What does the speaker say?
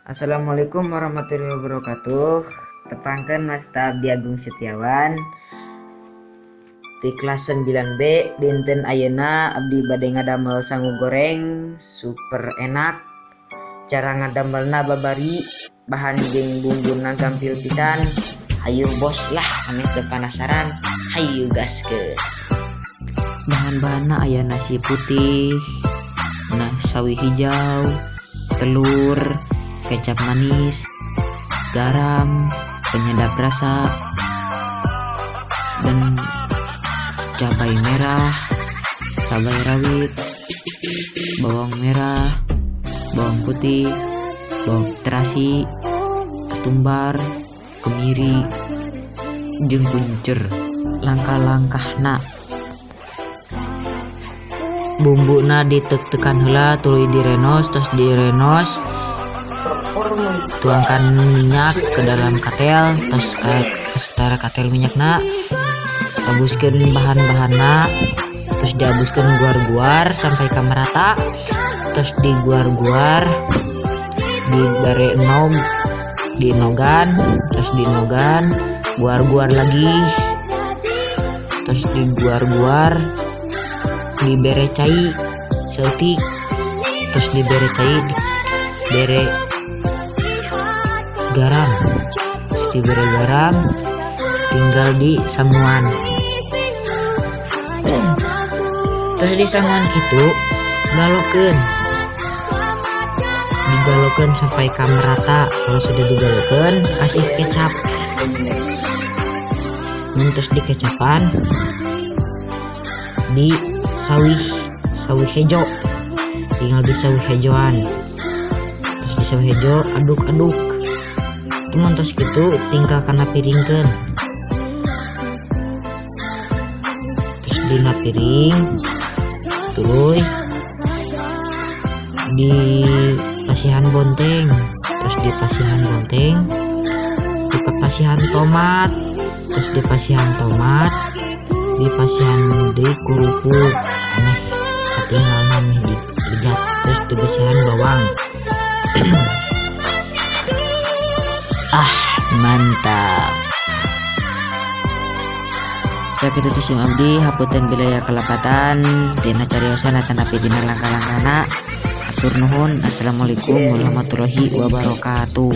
Assalamualaikum warahmatullahi wabarakatuh. Tepangkeun Masta Abdi Agung Setiawan di kelas 9B. Dinten ayeuna abdi bade ngadamel sangu goreng super enak. Cara ngadamelna babari, bahan jeung bumbuna gampil pisan. Hayu bos lah, ame teu penasaran. Hayu gaskeun. Bahan-bahanna aya nasi putih, sawi hijau, telur, kecap manis, garam, penyedap rasa, dan cabai merah, cabai rawit, bawang merah, bawang putih, bawang terasi, ketumbar, kemiri, jeung kuncur. Langkah-langkahna: bumbuna ditek-tekan heula, tuluy direnos, terus direnos, tuangkan minyak ke dalam katel, terus setara katel minyakna, tabuskeun bahan-bahanna, terus dihabuskeun guar-guar sampai ka merata, terus diguar-guar, dibere enog, diinogan, terus diinogan, guar-guar lagi, terus diguar-guar, dibere cai seeutik, terus dibere cai, dibere garam, terus diberi garam, tinggal di sanguan. Terus di sanguan kitu galokeun, digalokeun sampai ka merata. Kalau sudah digalokeun, kasih kecap. Terus di kecapan di sawi hejo, tinggal di sawi hejoan. Terus di sawi hejo aduk-aduk. Tos gitu tinggal kana piringkeun, terus dina piring tuluy di pasihan bonteng, terus di pasihan bonteng di pasihan tomat, terus di pasihan tomat di pasihan deui kurupuk aneh katinggalna meh dijat, terus di pasihan bawang. Mantap. Sakitu sim abdi hapunten bilaya kelapatan dina cariosan tanapi dina langkah-langkahna. Hatur nuhun. Assalamualaikum warahmatullahi wabarakatuh.